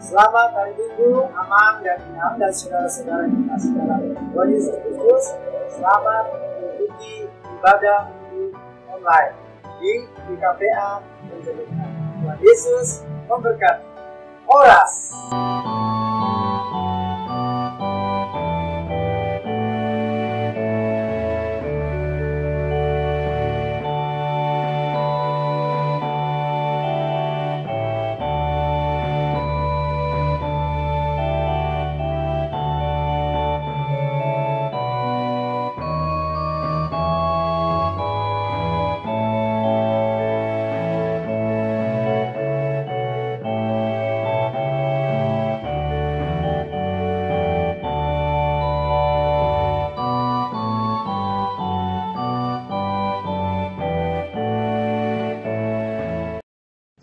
Selamat hari Minggu, aman dan inam dan saudara-saudara kita dalam Tuhan Yesus Kristus. Selamat mengikuti ibadah minggu online di PKPA Penjelukan. Tuhan Yesus memberkati. Horas.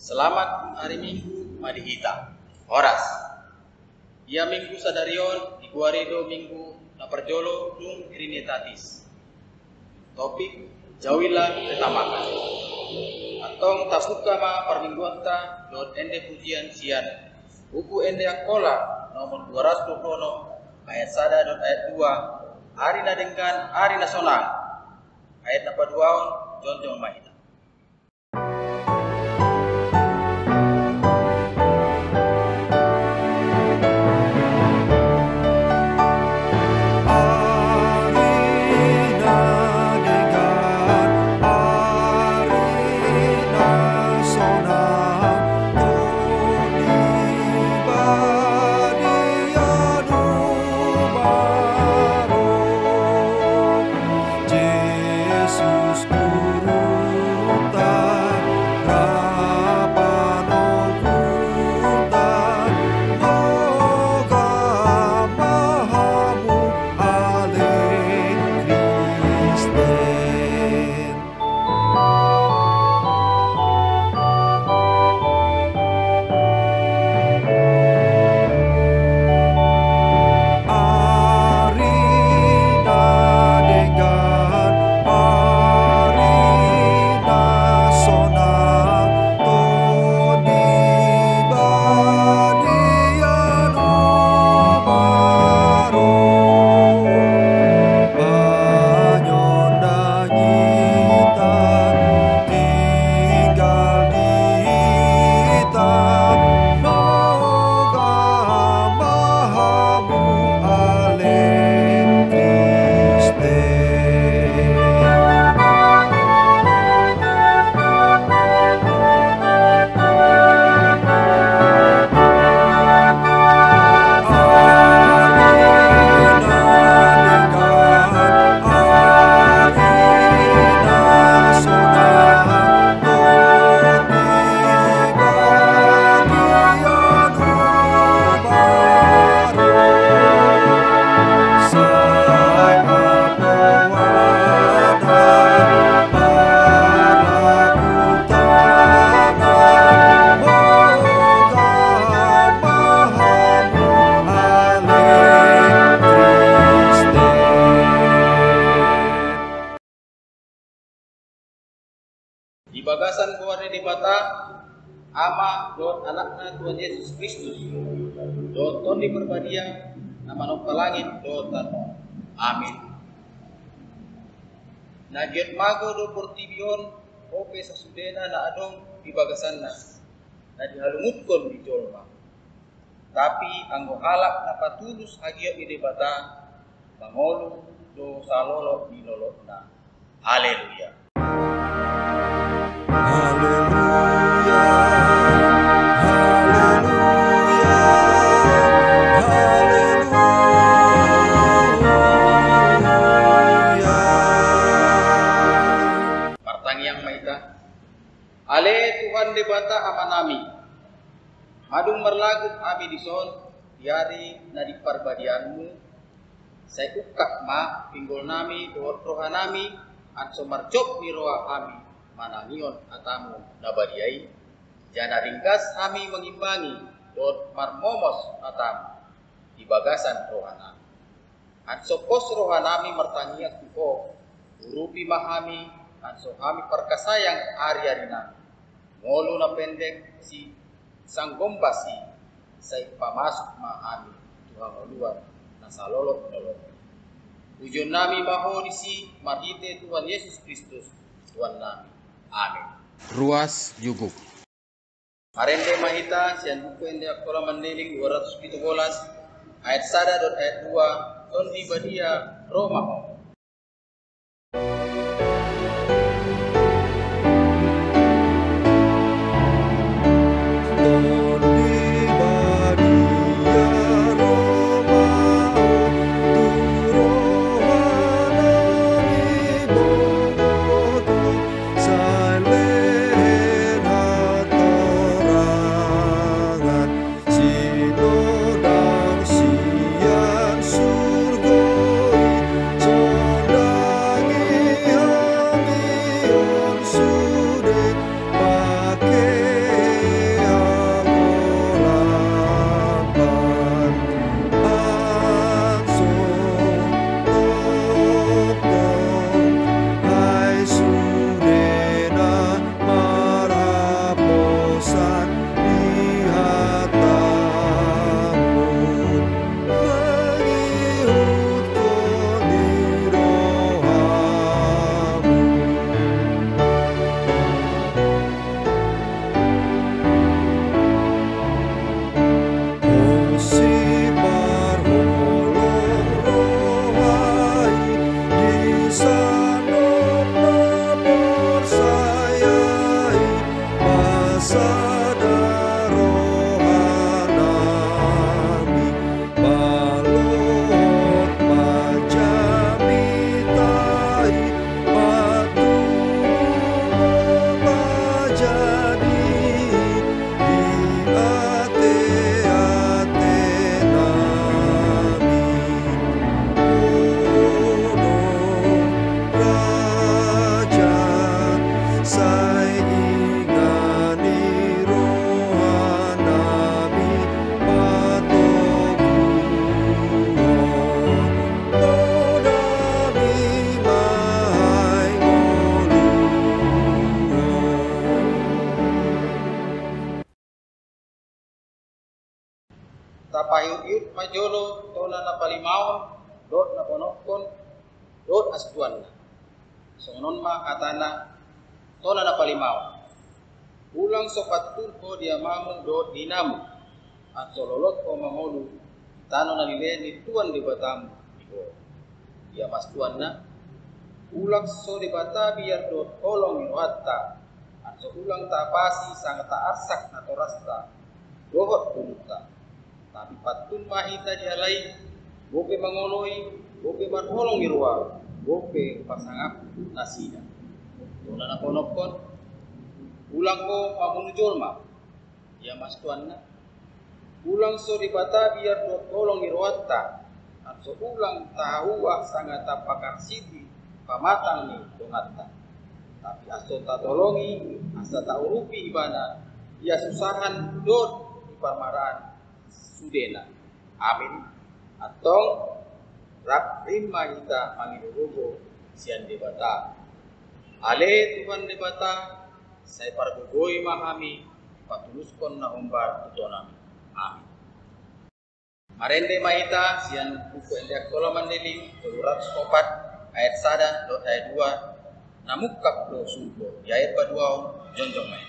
Selamat hari Minggu Madihita. Horas. Ia Minggu Sadarion di Guaredo Minggu Naperjolo Nung Irinetatis. Topik Jauhilah Ketamakan. Atong tasuka ma permingguanta dot ende pujian sian. Buku ende akola nomor 220 ayat 1 dot ayat 2. Ari nadengkan ari nasonang. Ayat 42 jonjong mahita. Di bagasan keluarga di bata ama dot anakna Tuhan Yesus Kristus dot ton di perbadia nama nokta langit dot tanmo. Amin. Nagiat mago do portibion ope sasudena na adong di bagasan na dihalungutkon di jolma. Tapi anggo halak na patulus hagia di debata mangolu do salolo di lolotna. Haleluya. Haleluya, haleluya, haleluya. Partang yang maita. Ale Tuhan debata amanami. Madung merlagut ami dison diari na di parbadianmu. Saya ukak ma pinggol nami dohot rohanami anso marcok ni roha ami. Manangion atamu nabadiai jana ringkas kami mengimbangi dot marmomos atamu di bagasan rohana anso pos rohanami mertania kuko urupi mahami anso kami perkasayang ari-ari nami ngolu na pendek si sanggombasi saya pamasuk ma'ami Tuhan luar nasa lolot. Ujian nami maho disi marhite Tuhan Yesus Kristus Tuhan nami. Amin. Ruas Juguk. Marende mahita sian buku ende aktola mandeling 217 ayat 1 dan ayat 2 ton di badia Roma. Tapayut majolo tona na palimaon dot na ponokon dot astuan. Songon ma katana tona na palimaon. Ulang sopatun ko dia mamung dot dinamu at sololot ko mamolu tano na lile ni tuan di batamu ibo. Dia mas tuan na ulang so di bata biar dot kolong inuatta at so ulang tapasi sangat taarsak na torasta dohot puluta. Tapi patun mahita dia lain, bope mangoloi, bope marholong irwa, bope pasangap nasida. Tuna na ponokon, ulang ko pamunujol ma, ya mas tuan na. Ulang so di bata biar dot kolong irwata, at so ulang tahuah sangat tapakar siti, pamatang ni dongata. Tapi aso tatolongi, asa taurupi ibana, ia susahan dot di parmaraan. Sudena, amin. Atong rap rima kita manginurugo sian debata. Ale Tuhan debata, saya pargugoi mahami, patuluskon na umbar tutonami. Amin. Marende mahita sian buku ende aktola mandeling 204 ayat 1 dot ayat 2 namukap do surgo. Di ayat 2 jonjong mai.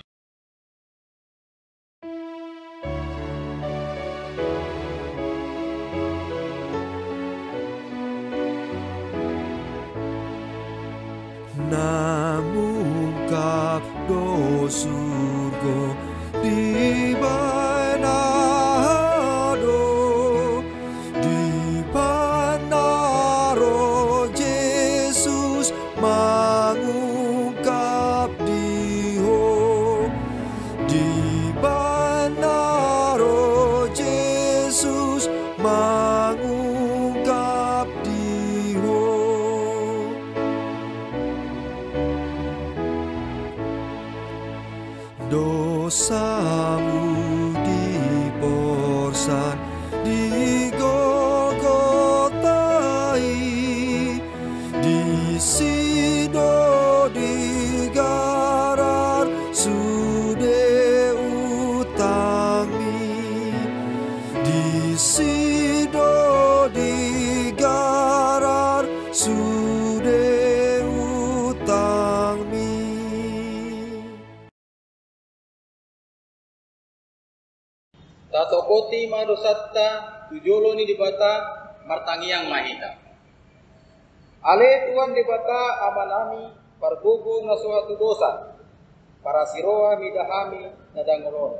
Namungkap do surgo di banado di panaro Jesus mangungkap di ho sido digarar sude utang mi. Tato koti madosatta tujolo ni dibata martangiang mahita. Ale Tuhan dibata amanami pargogo na suatu dosa para siroa midahami nadangolon.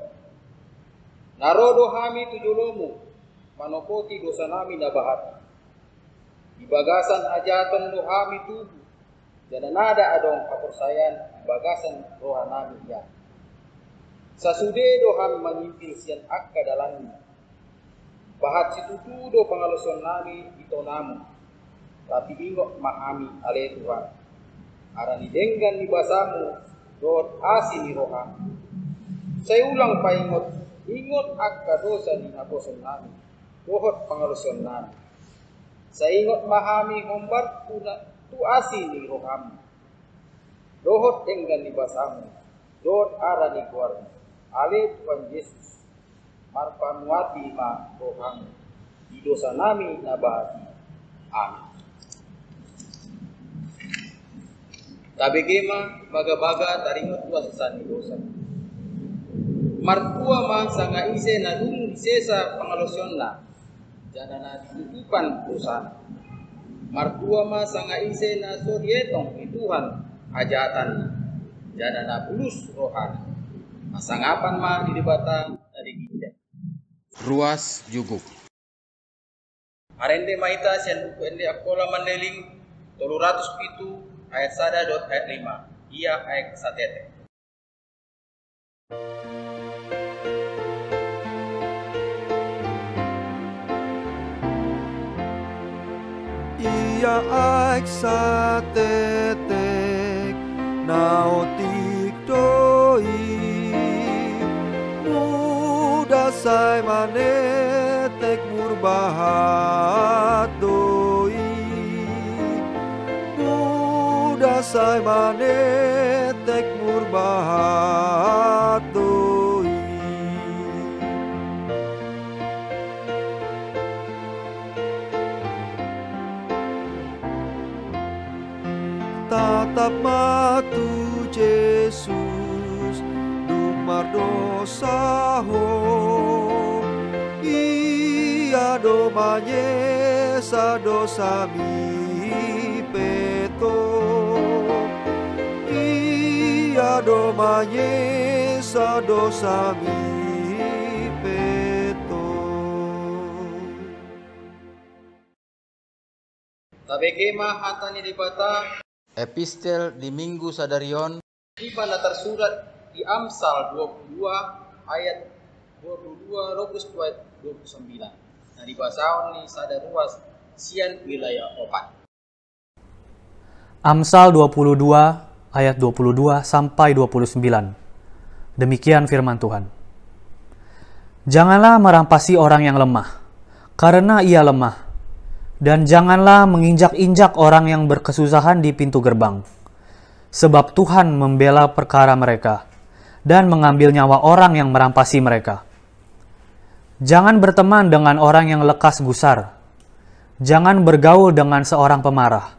Narodo hami tujolomu manopoti dosa nami nabahati. Di bagasan hajatan lo hami tubuh dan nada adong kapersayan di bagasan roha nami ya. Sasude do hami mengimpil sian akka dalanmu. Bahat situtu do pangaloson nami itonamu. Tapi ingok mahami ale Tuhan. Arani denggan di basamu dot asini roha. Saya ulang paingot. Ingot akka dosa ni naboson nami, dohot pangaloson nami. Sa ingot mahami hombar tu asi ni rohami. Dohot denggan ni basamu, dohot ara ni kuarmu. Ale Tuhan Yesus, marpamuati ma rohami. Di dosa nami nabahati. Amin. Tabegema baga-baga taringot tua sesani dosa. Martua ma sanga ise na dungu isesa pangalosion na jana na tutupan dosa. Martua ma sanga ise na sorietong ituhan hajatan jana na bulus rohani. Masangapan ma di debata dari kita. Ruas Juguk. Arende maita sian buku ende akola mandeling 307 ayat 1.5. Ia ayat satete. Ia aik sa tetek nautik doi muda sai manetek murbahat doi muda sai manetek murbahat doi. Tatap matu Yesus dumar dosa ho ia domanye sa dosa mi peto ia domanye sa dosa mi peto. Tabegema hatani dibata Epistel di Minggu Sadarion di mana tersurat di Amsal 22 ayat 22 rokus 29. Nah di basaon ni sada ruas sian wilayah opat. Amsal 22 ayat 22 sampai 29. Demikian firman Tuhan. Janganlah merampasi orang yang lemah, karena ia lemah. Dan janganlah menginjak-injak orang yang berkesusahan di pintu gerbang. Sebab Tuhan membela perkara mereka dan mengambil nyawa orang yang merampasi mereka. Jangan berteman dengan orang yang lekas gusar. Jangan bergaul dengan seorang pemarah,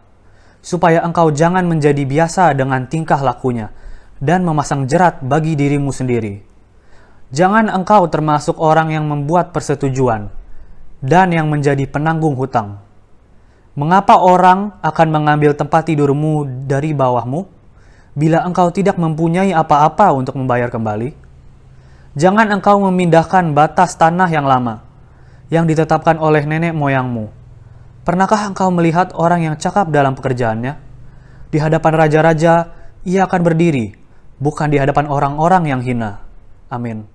supaya engkau jangan menjadi biasa dengan tingkah lakunya dan memasang jerat bagi dirimu sendiri. Jangan engkau termasuk orang yang membuat persetujuan dan yang menjadi penanggung hutang. Mengapa orang akan mengambil tempat tidurmu dari bawahmu, bila engkau tidak mempunyai apa-apa untuk membayar kembali? Jangan engkau memindahkan batas tanah yang lama, yang ditetapkan oleh nenek moyangmu. Pernahkah engkau melihat orang yang cakap dalam pekerjaannya? Di hadapan raja-raja, ia akan berdiri, bukan di hadapan orang-orang yang hina. Amin.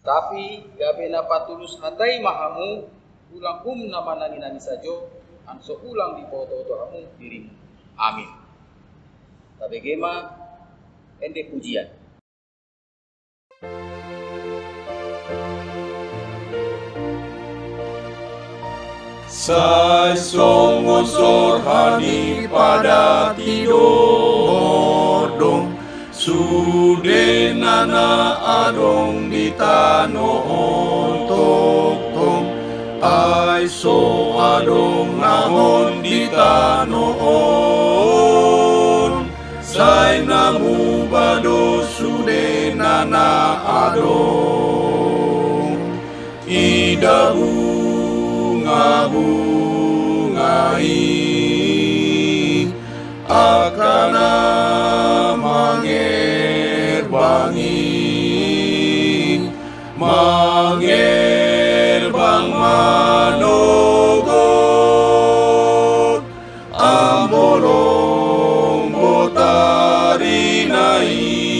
Tapi gabe na patulus hatai mahamu, ulang nama nani sajo, anso ulang di foto-fotomu dirimu. Amin. Tabegema ende pujian. Sai songosor hani pada tidodong sudenana adong di tanoon tokong so adong nahon di tanoon, say namubado sude nana adong, ida bunga-bungai akana mangerbangi, mangerbang manogot, ambolong botari naing,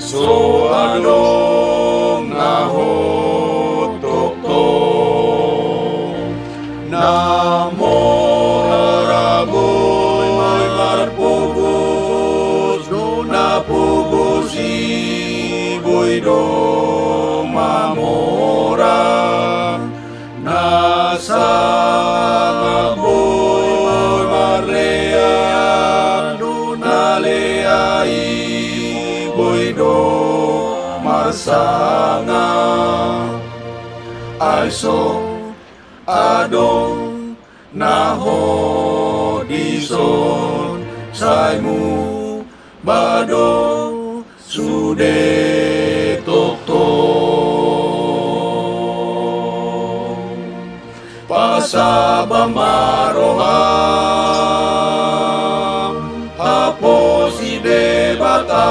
so adong nahot tok-tok, namo raboy marpugos, do napugos iboy do mamora, nasa ngaboy marlean, do nalea iboy do marsanga, ay so adong nahodison, saymu bado sude tok-tok, pasaba maroham, hapo si debata,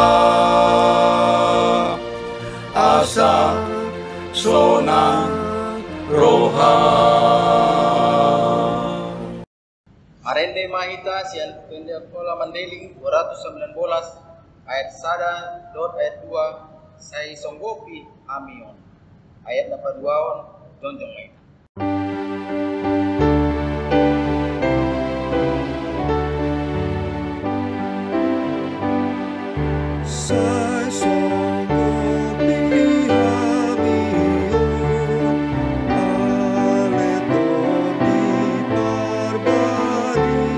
asa sona roham. Arende mahita sian pendiakola mandeling 219 ayat 1 dot ayat 2 sai songgopi amion ayat 82 jonjong mai. Sai songgopi amion, aleton di parbadian,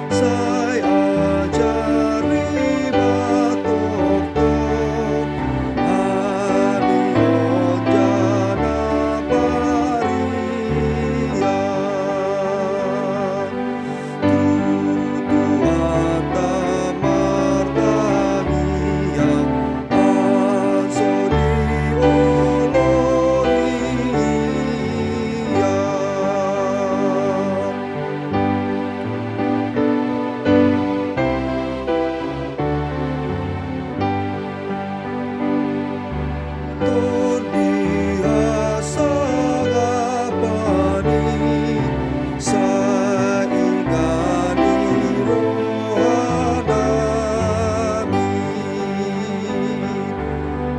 sai ajari batok-tok, amion jana parian, tutuan tamar tamian, ansori olorian. Ton biasa ngapani, saingani rohanami,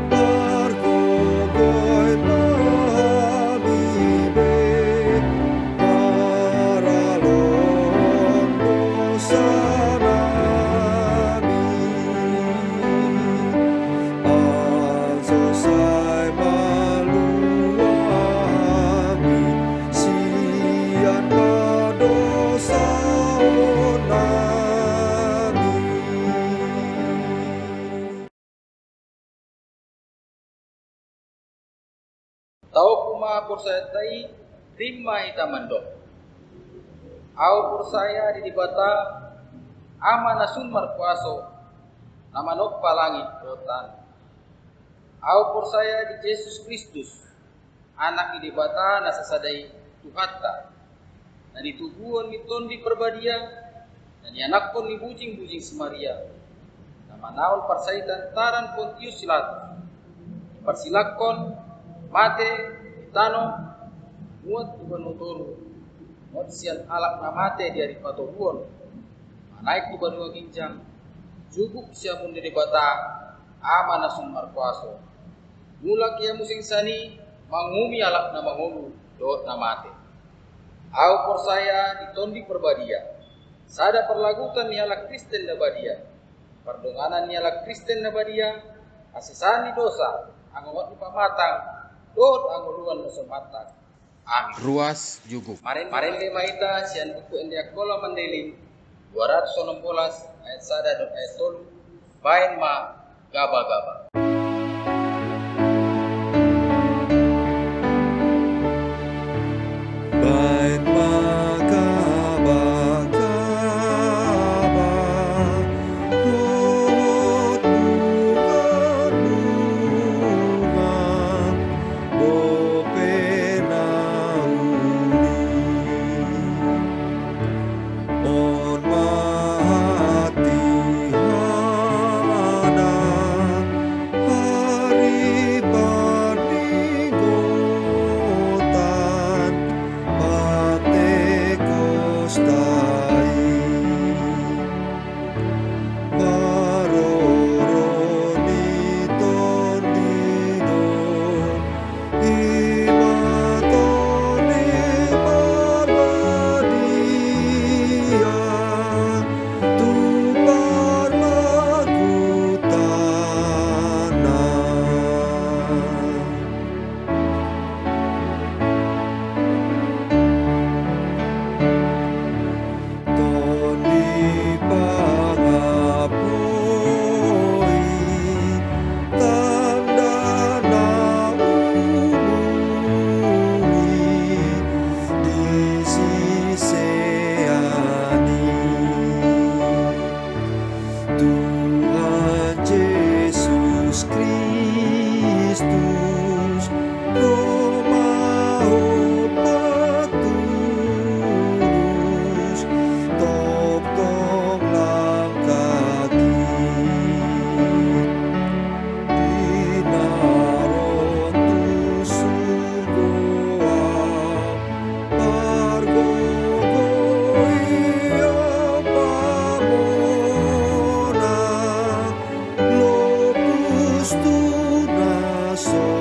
parkogoy pahami be, paralon dosanami, anso say maluami, sian madosa onami. Tau kuma persaya tai rima ita mandok. Au persaya di dibata ama nasun markuaso nama noppa langit rotan. Au persaya di Yesus Kristus anak di dibata nasasadai Tuhatta. Na ditubuan miton di perbadia dan anak pun di bujing-bujing Samaria. Nama naon persaitan taran Pontius Pilatus. Persilakon mate tano muat gubernur muat sian alak na mate di hari patobuon naik gubernur ginjang jubuk siamun di bata ama nasun markuaso mulak ya musing sani mangumi alak na mangulu dot na mate au persaya ditondi perbadia sada perlagutan ni alak Kristen na badia perdonganan ni alak Kristen na badia asisani dosa angot ipamatang dot anguluan musumatang. Amin. Ruas Juguk. Maren ke maita sian buku endia kola mandeling 216 ayat 1 dot ayat 3 bain ma gaba-gaba. Yesus Kristus, Roh Maha Tulus, tok langkah Dinaron tu surgoa, pargogoia pamona, lopus tunasona.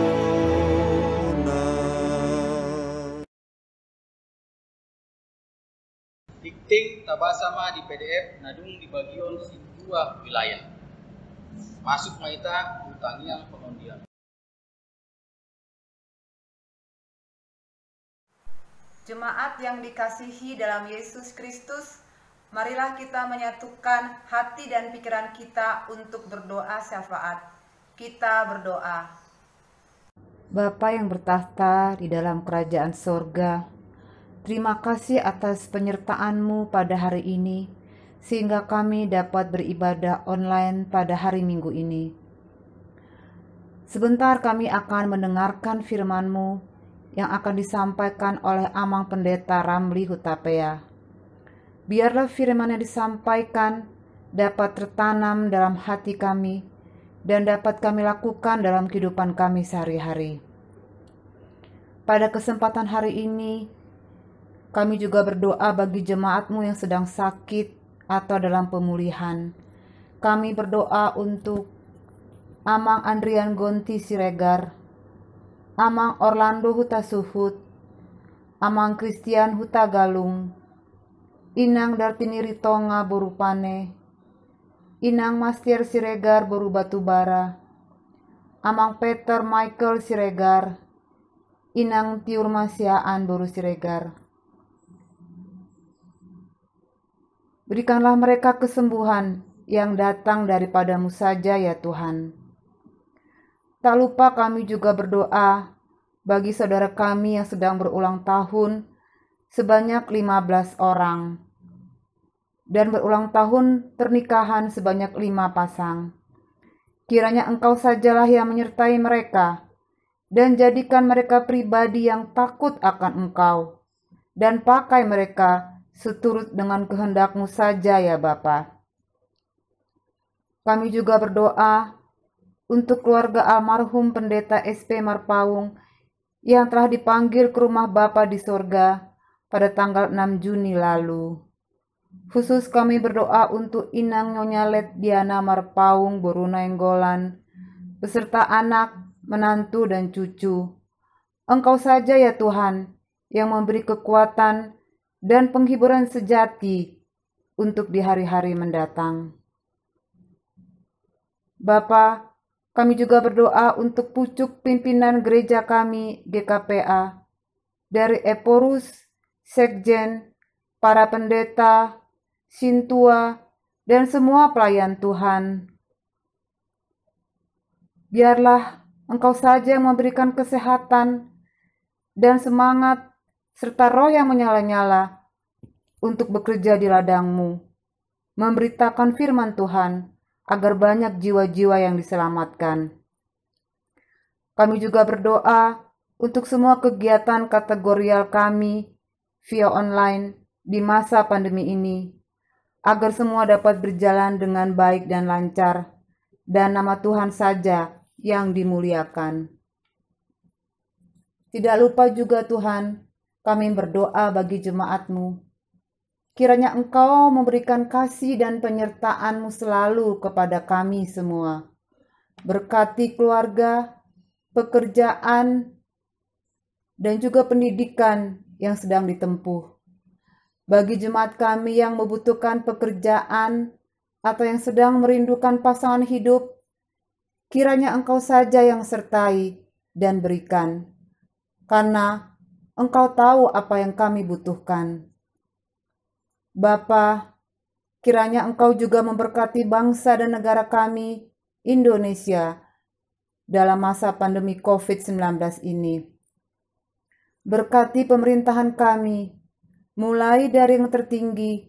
Dikting tabasama di PDF nadung di bagian dua wilayah. Masuk maita utangiang pengundian. Jemaat yang dikasihi dalam Yesus Kristus, marilah kita menyatukan hati dan pikiran kita untuk berdoa syafaat. Kita berdoa. Bapa yang bertahta di dalam kerajaan sorga, terima kasih atas penyertaan-Mu pada hari ini, sehingga kami dapat beribadah online pada hari Minggu ini. Sebentar kami akan mendengarkan firman-Mu yang akan disampaikan oleh Amang Pendeta Ramli Hutapea. Biarlah firman yang disampaikan dapat tertanam dalam hati kami dan dapat kami lakukan dalam kehidupan kami sehari-hari. Pada kesempatan hari ini, kami juga berdoa bagi jemaat-Mu yang sedang sakit atau dalam pemulihan. Kami berdoa untuk Amang Andrian Gonti Siregar, Amang Orlando Huta Suhut, Amang Christian Huta Galung, Inang Dartini Ritonga Borupane, Inang Mastier Siregar Boru Batubara, Amang Peter Michael Siregar, Inang Tiur Masiaan Boru Siregar. Berikanlah mereka kesembuhan yang datang daripada-Mu saja ya Tuhan. Tak lupa kami juga berdoa bagi saudara kami yang sedang berulang tahun sebanyak 15 orang dan berulang tahun pernikahan sebanyak 5 pasang. Kiranya Engkau sajalah yang menyertai mereka dan jadikan mereka pribadi yang takut akan Engkau dan pakai mereka seturut dengan kehendak-Mu saja ya Bapa. Kami juga berdoa untuk keluarga almarhum Pendeta SP Marpaung yang telah dipanggil ke rumah Bapa di sorga pada tanggal 6 Juni lalu. Khusus kami berdoa untuk Inang Nyonya Let Diana Marpaung Boru Nainggolan, beserta anak, menantu, dan cucu. Engkau saja ya Tuhan yang memberi kekuatan dan penghiburan sejati untuk di hari-hari mendatang. Bapa, kami juga berdoa untuk pucuk pimpinan gereja kami GKPA, dari Eporus, Sekjen, para pendeta, Sintua, dan semua pelayan Tuhan. Biarlah Engkau saja yang memberikan kesehatan dan semangat serta roh yang menyala-nyala untuk bekerja di ladang-Mu, memberitakan firman Tuhan, agar banyak jiwa-jiwa yang diselamatkan. Kami juga berdoa untuk semua kegiatan kategorial kami via online di masa pandemi ini, agar semua dapat berjalan dengan baik dan lancar, dan nama Tuhan saja yang dimuliakan. Tidak lupa juga Tuhan, kami berdoa bagi jemaat-Mu. Kiranya Engkau memberikan kasih dan penyertaan-Mu selalu kepada kami semua. Berkati keluarga, pekerjaan, dan juga pendidikan yang sedang ditempuh. Bagi jemaat kami yang membutuhkan pekerjaan atau yang sedang merindukan pasangan hidup, kiranya Engkau saja yang sertai dan berikan, karena Engkau tahu apa yang kami butuhkan. Bapa, kiranya Engkau juga memberkati bangsa dan negara kami, Indonesia, dalam masa pandemi COVID-19 ini. Berkati pemerintahan kami, mulai dari yang tertinggi,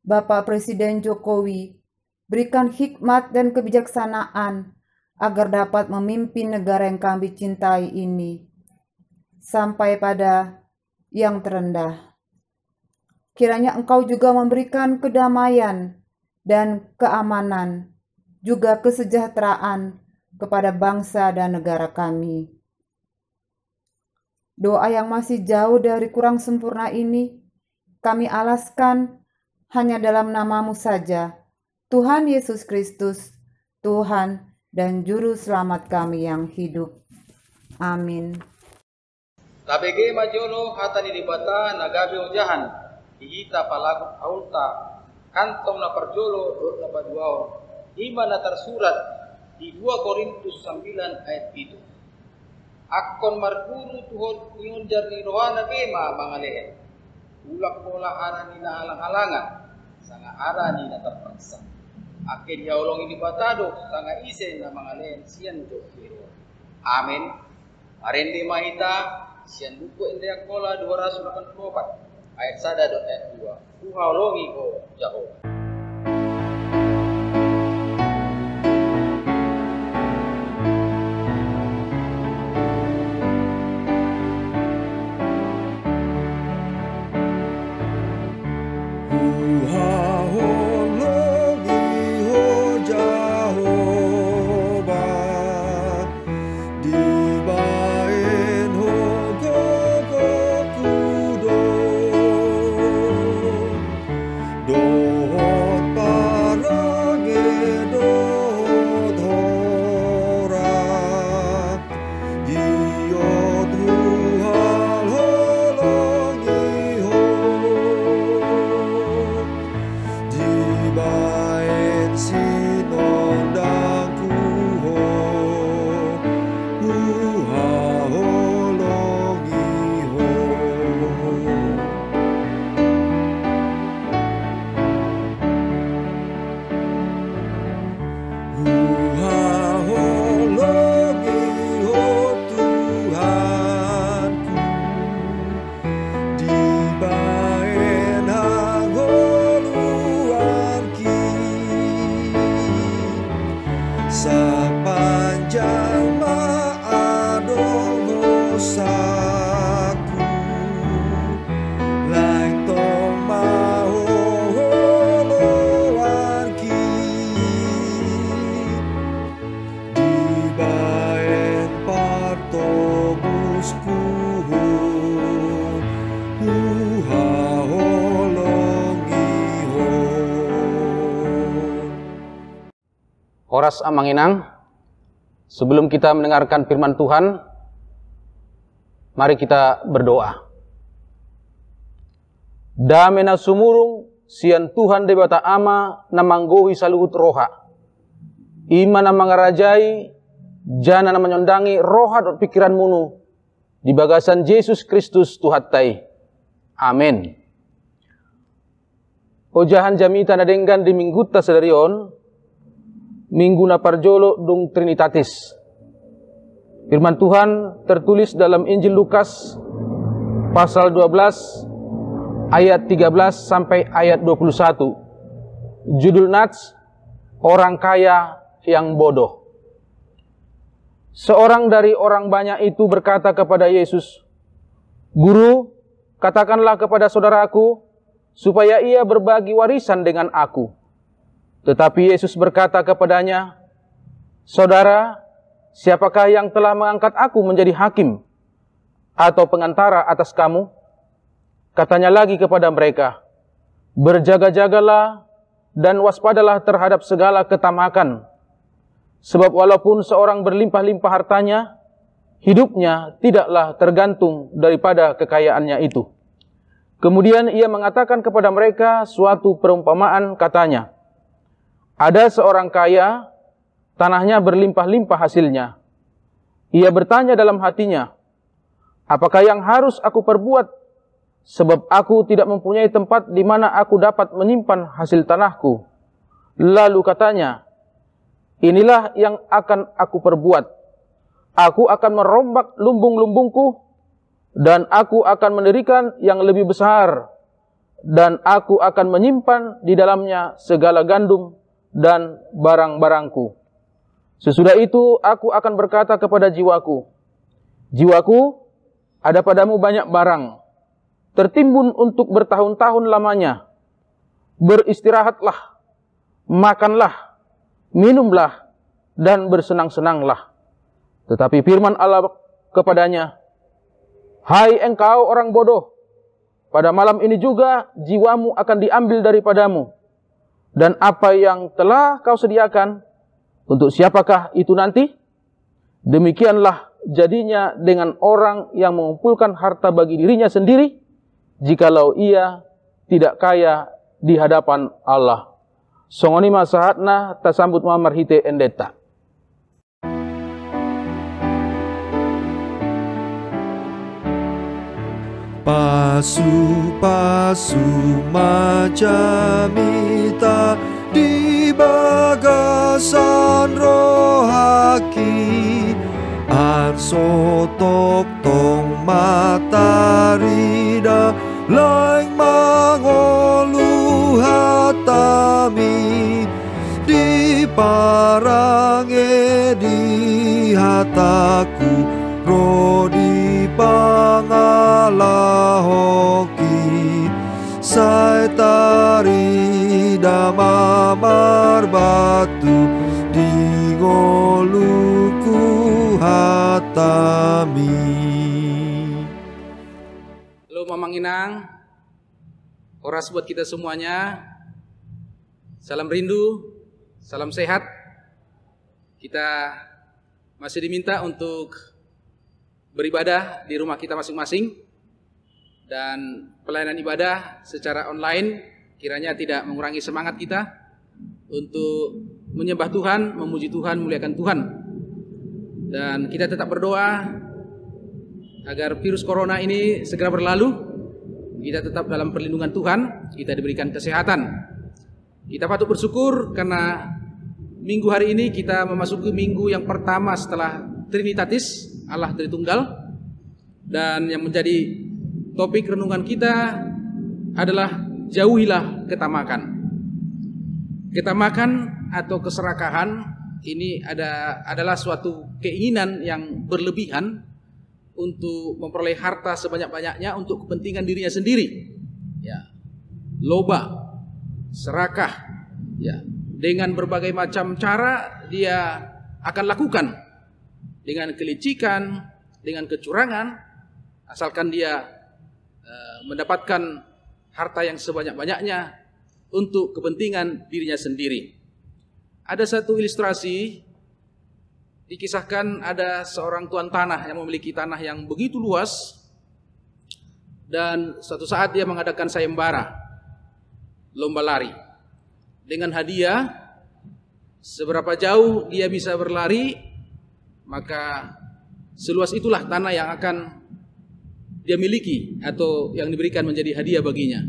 Bapak Presiden Jokowi, berikan hikmat dan kebijaksanaan, agar dapat memimpin negara yang kami cintai ini sampai pada yang terendah. Kiranya Engkau juga memberikan kedamaian dan keamanan, juga kesejahteraan kepada bangsa dan negara kami. Doa yang masih jauh dari kurang sempurna ini, kami alaskan hanya dalam nama-Mu saja, Tuhan Yesus Kristus, Tuhan dan Juru Selamat kami yang hidup. Amin. Tabege majolo hatani dibata nagabe ojahan, ihita palagut aulta, kantong na parjolo dot na paduaon, ima na tersurat di 2 Korintus 9 ayat 7. Akon marguru tuhon niun jarni rohana bema mangalehe. Ulak pola arani na halang-halangan, sanga arani na terpaksa. Akin yaulong ini batado, sanga isen na mangalehe sian do biro. Amin. Arende mahita, sian buku indeak kola 284, ayat 1 ayat 2. Uhaulongi ko Jehovah. Horas Amanginang, sebelum kita mendengarkan firman Tuhan, mari kita berdoa. Damena sumurung sian Tuhan debata ama namanggohi saluhut roha. Ima namangarajai, jana namanyondangi roha dot pikiran munu, di bagasan Yesus Kristus Tuhattai. Amin. Ojahan jamita nadenggan di mingguta sedarion, Minggu na parjolo dung Trinitatis. Firman Tuhan tertulis dalam Injil Lukas pasal 12 ayat 13 sampai ayat 21. Judul nats, orang kaya yang bodoh. Seorang dari orang banyak itu berkata kepada Yesus, "Guru, katakanlah kepada saudaraku supaya ia berbagi warisan dengan aku." Tetapi Yesus berkata kepadanya, "Saudara, siapakah yang telah mengangkat aku menjadi hakim atau pengantara atas kamu?" Katanya lagi kepada mereka, "Berjaga-jagalah dan waspadalah terhadap segala ketamakan. Sebab walaupun seorang berlimpah-limpah hartanya, hidupnya tidaklah tergantung daripada kekayaannya itu." Kemudian ia mengatakan kepada mereka suatu perumpamaan, katanya, "Ada seorang kaya, tanahnya berlimpah-limpah hasilnya. Ia bertanya dalam hatinya, apakah yang harus aku perbuat? Sebab aku tidak mempunyai tempat di mana aku dapat menyimpan hasil tanahku." Lalu katanya, "Inilah yang akan aku perbuat. Aku akan merombak lumbung-lumbungku, dan aku akan mendirikan yang lebih besar, dan aku akan menyimpan di dalamnya segala gandum dan barang-barangku. Sesudah itu aku akan berkata kepada jiwaku, jiwaku, ada padamu banyak barang, tertimbun untuk bertahun-tahun lamanya. Beristirahatlah, makanlah, minumlah, dan bersenang-senanglah. Tetapi firman Allah kepadanya, hai engkau orang bodoh, pada malam ini juga jiwamu akan diambil daripadamu. Dan apa yang telah kau sediakan, untuk siapakah itu nanti? Demikianlah jadinya dengan orang yang mengumpulkan harta bagi dirinya sendiri, jikalau ia tidak kaya di hadapan Allah. Songoni masahatna tasambut mamarhite endeta. Pasu-pasu macamita di bagasan rohaki, arso tok tong matarida laing mangolu hatami, di parange di hataku rodi pangalahoki, sai tari damamar batu di ngoluku hatami. Halo Mamang Inang, oras buat kita semuanya. Salam rindu, salam sehat. Kita masih diminta untuk beribadah di rumah kita masing-masing, dan pelayanan ibadah secara online kiranya tidak mengurangi semangat kita untuk menyembah Tuhan, memuji Tuhan, memuliakan Tuhan. Dan kita tetap berdoa agar virus corona ini segera berlalu, kita tetap dalam perlindungan Tuhan, kita diberikan kesehatan. Kita patut bersyukur karena minggu hari ini kita memasuki minggu yang pertama setelah Trinitatis, Allah Tritunggal. Dan yang menjadi topik renungan kita adalah jauhilah ketamakan. Ketamakan atau keserakahan ini adalah suatu keinginan yang berlebihan untuk memperoleh harta sebanyak-banyaknya untuk kepentingan dirinya sendiri. Ya. Loba, serakah, ya. Dengan berbagai macam cara dia akan lakukan, dengan kelicikan, dengan kecurangan, asalkan dia mendapatkan harta yang sebanyak-banyaknya untuk kepentingan dirinya sendiri. Ada satu ilustrasi, dikisahkan ada seorang tuan tanah yang memiliki tanah yang begitu luas, dan suatu saat dia mengadakan sayembara, lomba lari. Dengan hadiah, seberapa jauh dia bisa berlari, maka seluas itulah tanah yang akan dia miliki atau yang diberikan menjadi hadiah baginya.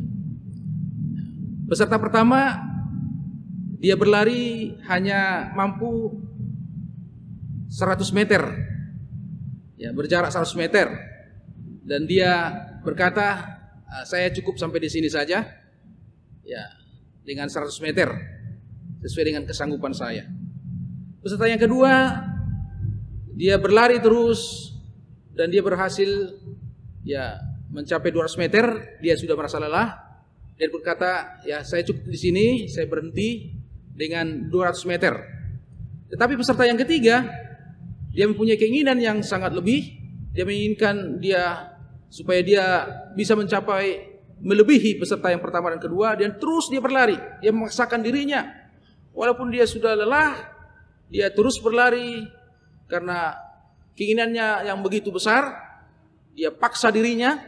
Peserta pertama, dia berlari hanya mampu 100 meter, ya, berjarak 100 meter, dan dia berkata, saya cukup sampai di sini saja, ya, dengan 100 meter, sesuai dengan kesanggupan saya. Peserta yang kedua, dia berlari terus dan dia berhasil, ya, mencapai 200 meter, dia sudah merasa lelah. Dia berkata, ya, saya cukup di sini, saya berhenti dengan 200 meter. Tetapi peserta yang ketiga, dia mempunyai keinginan yang sangat lebih. Dia menginginkan supaya dia bisa mencapai, melebihi peserta yang pertama dan kedua, dan terus dia berlari. Dia memaksakan dirinya, walaupun dia sudah lelah, dia terus berlari karena keinginannya yang begitu besar. Dia paksa dirinya,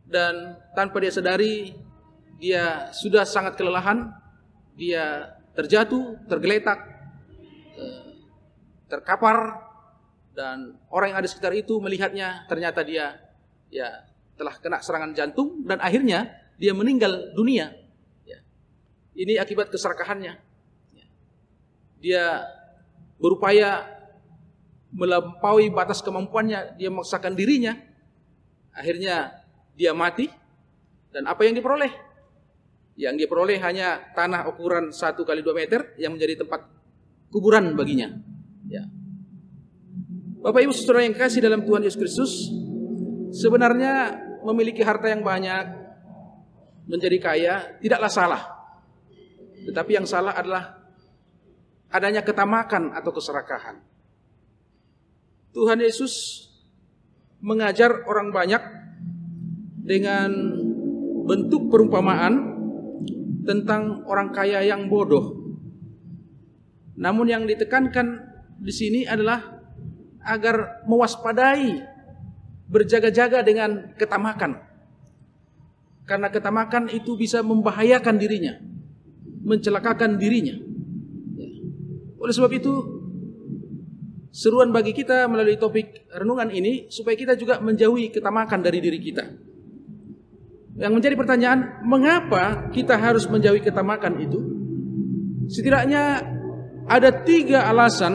dan tanpa dia sadari, dia sudah sangat kelelahan. Dia terjatuh, tergeletak, terkapar, dan orang yang ada di sekitar itu melihatnya, ternyata dia, ya, telah kena serangan jantung dan akhirnya dia meninggal dunia. Ya. Ini akibat keserakahannya. Ya. Dia berupaya melampaui batas kemampuannya, dia memaksakan dirinya, akhirnya dia mati. Dan apa yang diperoleh? Yang dia peroleh hanya tanah ukuran 1 x 2 meter yang menjadi tempat kuburan baginya. Ya. Bapak Ibu Saudara yang kasih dalam Tuhan Yesus Kristus, sebenarnya memiliki harta yang banyak, menjadi kaya, tidaklah salah. Tetapi yang salah adalah adanya ketamakan atau keserakahan. Tuhan Yesus mengajar orang banyak dengan bentuk perumpamaan tentang orang kaya yang bodoh. Namun yang ditekankan di sini adalah agar mewaspadai, berjaga-jaga dengan ketamakan. Karena ketamakan itu bisa membahayakan dirinya, mencelakakan dirinya. Oleh sebab itu, seruan bagi kita melalui topik renungan ini supaya kita juga menjauhi ketamakan dari diri kita. Yang menjadi pertanyaan, mengapa kita harus menjauhi ketamakan itu? Setidaknya ada 3 alasan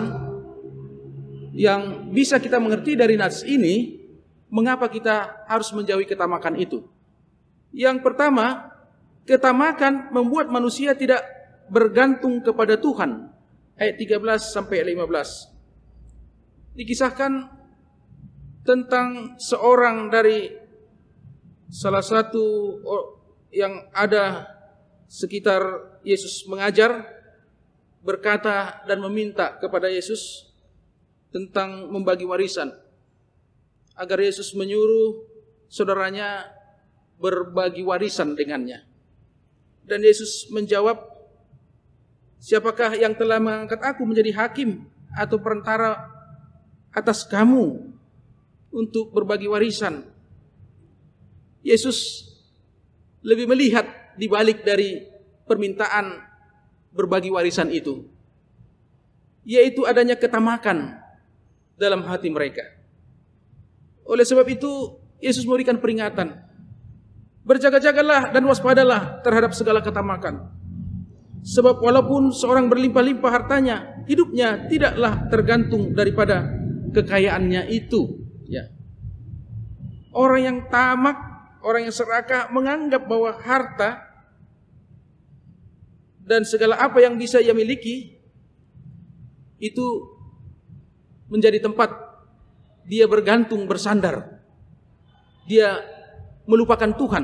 yang bisa kita mengerti dari nats ini, mengapa kita harus menjauhi ketamakan itu. Yang pertama, ketamakan membuat manusia tidak bergantung kepada Tuhan. Ayat 13 sampai 15. Dikisahkan tentang seorang dari salah satu yang ada sekitar Yesus mengajar, berkata dan meminta kepada Yesus tentang membagi warisan, agar Yesus menyuruh saudaranya berbagi warisan dengannya. Dan Yesus menjawab, siapakah yang telah mengangkat aku menjadi hakim atau perantara atas kamu untuk berbagi warisan? Yesus lebih melihat di balik dari permintaan berbagi warisan itu, yaitu adanya ketamakan dalam hati mereka. Oleh sebab itu, Yesus memberikan peringatan, berjaga-jagalah dan waspadalah terhadap segala ketamakan. Sebab walaupun seorang berlimpah-limpah hartanya, hidupnya tidaklah tergantung daripada kekayaannya itu. Ya. Orang yang tamak, orang yang serakah menganggap bahwa harta dan segala apa yang bisa ia miliki itu menjadi tempat dia bergantung, bersandar. Dia melupakan Tuhan.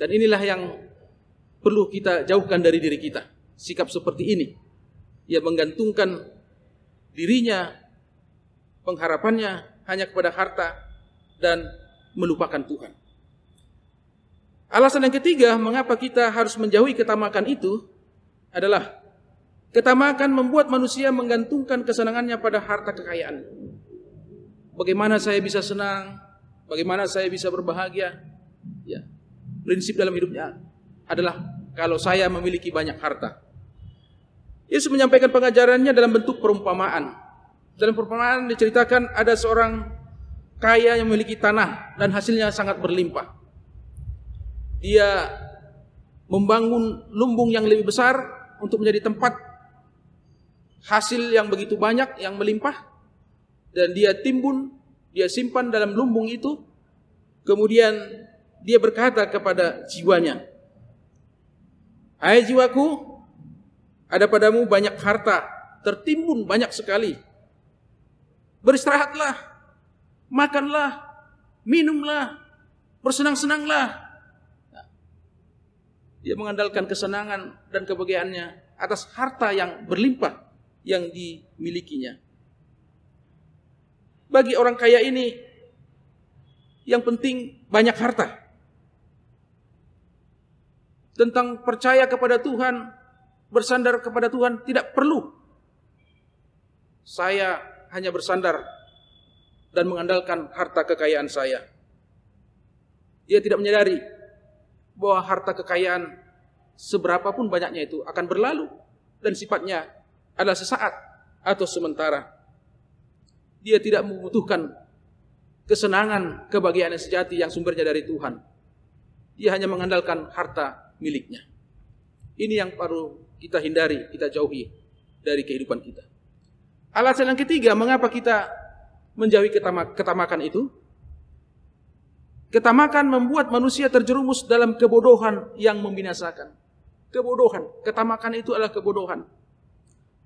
Dan inilah yang perlu kita jauhkan dari diri kita. Sikap seperti ini. Ia menggantungkan dirinya, pengharapannya hanya kepada harta dan melupakan Tuhan. Alasan yang ketiga, mengapa kita harus menjauhi ketamakan itu adalah ketamakan membuat manusia menggantungkan kesenangannya pada harta kekayaan. Bagaimana saya bisa senang? Bagaimana saya bisa berbahagia? Ya, prinsip dalam hidupnya adalah kalau saya memiliki banyak harta. Yesus menyampaikan pengajarannya dalam bentuk perumpamaan. Dalam perumpamaan diceritakan ada seorang kaya yang memiliki tanah dan hasilnya sangat berlimpah. Dia membangun lumbung yang lebih besar untuk menjadi tempat hasil yang begitu banyak, yang melimpah. Dan dia timbun, dia simpan dalam lumbung itu. Kemudian dia berkata kepada jiwanya, "Hai jiwaku, ada padamu banyak harta, tertimbun banyak sekali. Beristirahatlah, makanlah, minumlah, bersenang-senanglah." Dia mengandalkan kesenangan dan kebahagiaannya atas harta yang berlimpah yang dimilikinya. Bagi orang kaya ini, yang penting banyak harta. Tentang percaya kepada Tuhan, bersandar kepada Tuhan, tidak perlu. Saya hanya bersandar dan mengandalkan harta kekayaan saya. Dia tidak menyadari bahwa harta kekayaan seberapapun banyaknya itu akan berlalu dan sifatnya adalah sesaat atau sementara. Dia tidak membutuhkan kesenangan, kebahagiaan yang sejati yang sumbernya dari Tuhan. Dia hanya mengandalkan harta miliknya. Ini yang perlu kita hindari, kita jauhi dari kehidupan kita. Alasan yang ketiga, mengapa kita menjauhi ketamakan itu? Ketamakan membuat manusia terjerumus dalam kebodohan yang membinasakan. Kebodohan, ketamakan itu adalah kebodohan.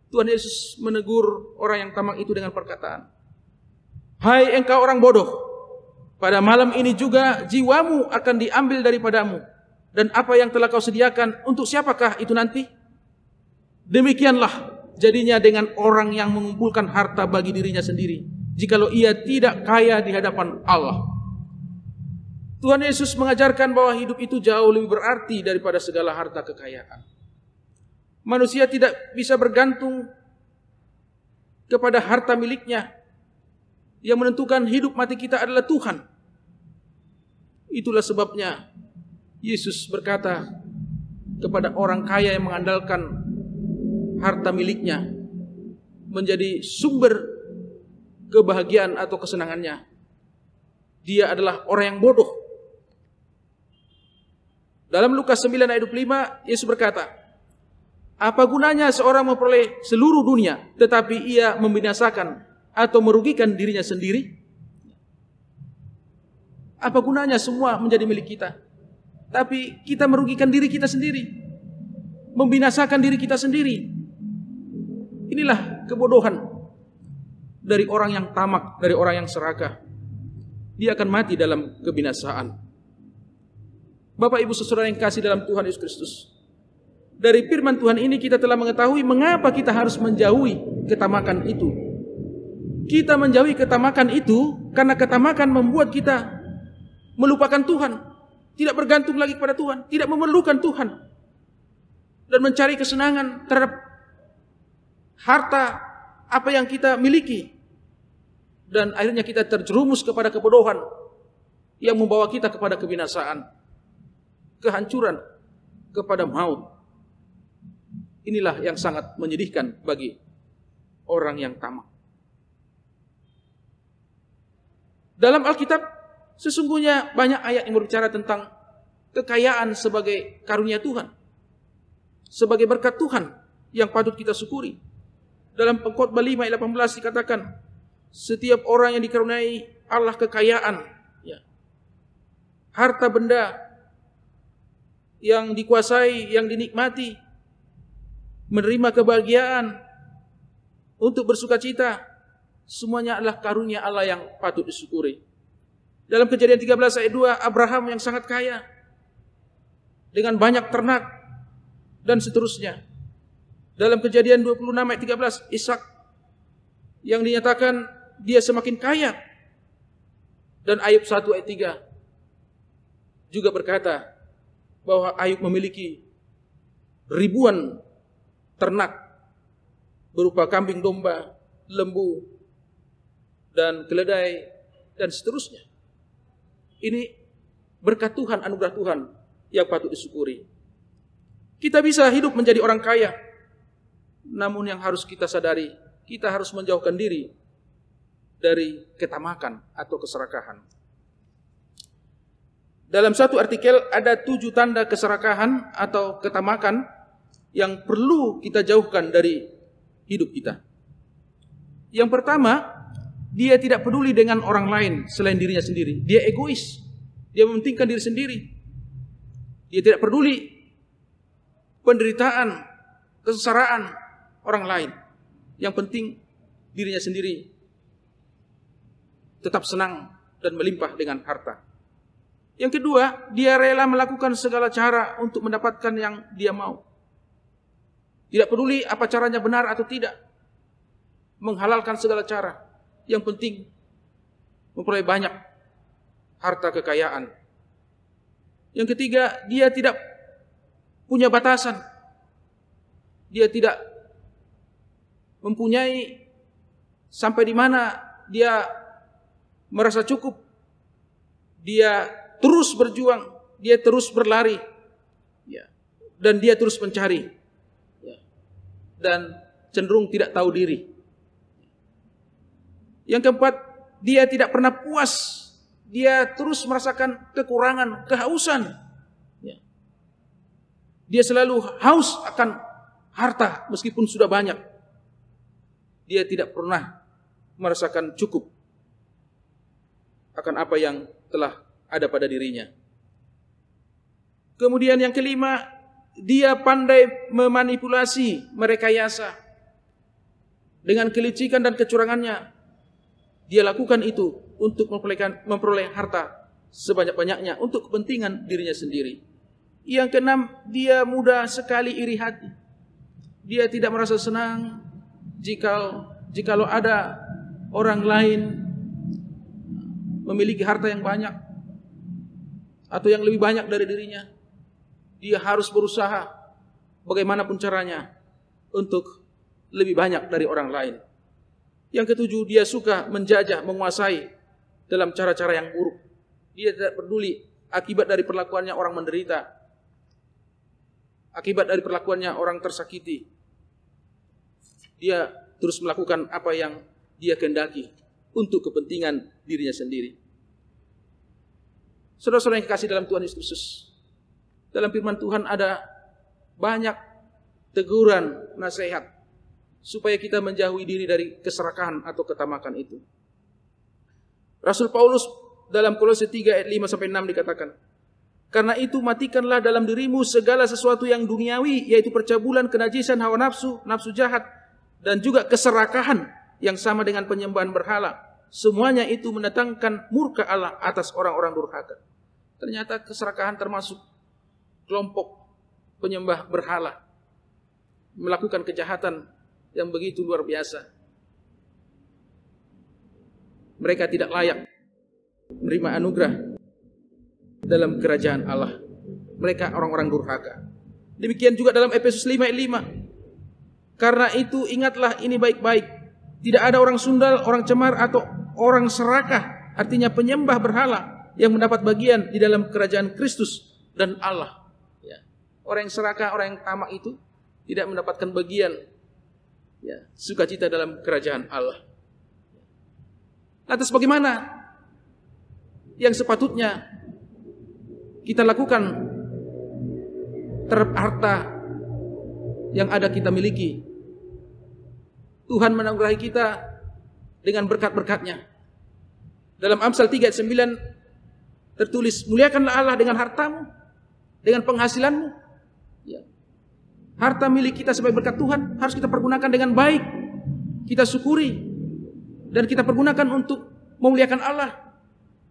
Tuhan Yesus menegur orang yang tamak itu dengan perkataan, "Hai engkau orang bodoh, pada malam ini juga jiwamu akan diambil daripadamu, dan apa yang telah kau sediakan untuk siapakah itu nanti? Demikianlah jadinya dengan orang yang mengumpulkan harta bagi dirinya sendiri, jikalau ia tidak kaya di hadapan Allah." Tuhan Yesus mengajarkan bahwa hidup itu jauh lebih berarti daripada segala harta kekayaan. Manusia tidak bisa bergantung kepada harta miliknya. Yang menentukan hidup mati kita adalah Tuhan. Itulah sebabnya Yesus berkata kepada orang kaya yang mengandalkan harta miliknya menjadi sumber kebahagiaan atau kesenangannya, dia adalah orang yang bodoh. Dalam Lukas 9 ayat 25, Yesus berkata, "Apa gunanya seorang memperoleh seluruh dunia tetapi ia membinasakan atau merugikan dirinya sendiri?" Apa gunanya semua menjadi milik kita, tapi kita merugikan diri kita sendiri, membinasakan diri kita sendiri? Inilah kebodohan dari orang yang tamak, dari orang yang serakah. Dia akan mati dalam kebinasaan. Bapak Ibu saudara yang kasih dalam Tuhan Yesus Kristus, dari firman Tuhan ini kita telah mengetahui mengapa kita harus menjauhi ketamakan itu. Kita menjauhi ketamakan itu karena ketamakan membuat kita melupakan Tuhan, tidak bergantung lagi kepada Tuhan, tidak memerlukan Tuhan, dan mencari kesenangan terhadap harta apa yang kita miliki. Dan akhirnya kita terjerumus kepada kebodohan yang membawa kita kepada kebinasaan, kehancuran, kepada maut. Inilah yang sangat menyedihkan bagi orang yang tamak. Dalam Alkitab sesungguhnya banyak ayat yang berbicara tentang kekayaan sebagai karunia Tuhan, sebagai berkat Tuhan yang patut kita syukuri. Dalam Pengkhotbah 5 ayat 18 dikatakan, setiap orang yang dikaruniai Allah kekayaan, ya, harta benda yang dikuasai, yang dinikmati, menerima kebahagiaan, untuk bersukacita, semuanya adalah karunia Allah yang patut disyukuri. Dalam Kejadian 13 ayat 2, Abraham yang sangat kaya, dengan banyak ternak, dan seterusnya. Dalam Kejadian 26 ayat 13, Ishak yang dinyatakan dia semakin kaya. Dan Ayub 1 ayat 3 juga berkata bahwa Ayub memiliki ribuan ternak berupa kambing domba, lembu, dan keledai, dan seterusnya. Ini berkat Tuhan, anugerah Tuhan yang patut disyukuri. Kita bisa hidup menjadi orang kaya, namun yang harus kita sadari, kita harus menjauhkan diri dari ketamakan atau keserakahan. Dalam satu artikel ada 7 tanda keserakahan atau ketamakan yang perlu kita jauhkan dari hidup kita. Yang pertama, dia tidak peduli dengan orang lain selain dirinya sendiri. Dia egois. Dia mementingkan diri sendiri. Dia tidak peduli penderitaan, kesengsaraan orang lain. Yang penting dirinya sendiri tetap senang dan melimpah dengan harta. Yang kedua, dia rela melakukan segala cara untuk mendapatkan yang dia mau. Tidak peduli apa caranya benar atau tidak. Menghalalkan segala cara. Yang penting memperoleh banyak harta kekayaan. Yang ketiga, dia tidak punya batasan. Dia tidak mempunyai sampai di mana dia merasa cukup. Dia terus berjuang, dia terus berlari, ya, dan dia terus mencari, ya, dan cenderung tidak tahu diri. Yang keempat, dia tidak pernah puas. Dia terus merasakan kekurangan, kehausan. Ya. Dia selalu haus akan harta meskipun sudah banyak. Dia tidak pernah merasakan cukup akan apa yang telah ada pada dirinya. Kemudian yang kelima, dia pandai memanipulasi, merekayasa. dengan kelicikan dan kecurangannya. Dia lakukan itu untuk memperoleh harta sebanyak-banyaknya untuk kepentingan dirinya sendiri. Yang keenam, dia mudah sekali iri hati. Dia tidak merasa senang jikalau ada orang lain memiliki harta yang banyak atau yang lebih banyak dari dirinya. Dia harus berusaha bagaimanapun caranya untuk lebih banyak dari orang lain. Yang ketujuh, dia suka menjajah, menguasai dalam cara-cara yang buruk. Dia tidak peduli akibat dari perlakuannya orang menderita, akibat dari perlakuannya orang tersakiti. Dia terus melakukan apa yang dia kehendaki untuk kepentingan dirinya sendiri. Saudara-saudara yang kekasih dalam Tuhan Yesus Kristus, dalam firman Tuhan ada banyak teguran, nasihat supaya kita menjauhi diri dari keserakahan atau ketamakan itu. Rasul Paulus dalam Kolose 3 ayat 5 sampai 6 dikatakan, "Karena itu matikanlah dalam dirimu segala sesuatu yang duniawi, yaitu percabulan, kenajisan, hawa nafsu, nafsu jahat, dan juga keserakahan yang sama dengan penyembahan berhala. Semuanya itu mendatangkan murka Allah atas orang-orang durhaka." Ternyata keserakahan termasuk kelompok penyembah berhala, melakukan kejahatan yang begitu luar biasa. Mereka tidak layak menerima anugerah dalam kerajaan Allah. Mereka orang-orang durhaka. Demikian juga dalam Efesus 5 ayat 5. "Karena itu ingatlah ini baik-baik. Tidak ada orang sundal, orang cemar, atau orang serakah, artinya penyembah berhala, yang mendapat bagian di dalam kerajaan Kristus dan Allah." Ya. Orang yang serakah, orang yang tamak itu tidak mendapatkan bagian, ya, sukacita dalam kerajaan Allah. Lantas bagaimana yang sepatutnya kita lakukan terhadap harta yang ada kita miliki? Tuhan menganugerahi kita dengan berkat-berkatnya. Dalam Amsal 3 ayat 9 tertulis, "Muliakanlah Allah dengan hartamu, dengan penghasilanmu." Ya. Harta milik kita sebagai berkat Tuhan harus kita pergunakan dengan baik. Kita syukuri dan kita pergunakan untuk memuliakan Allah,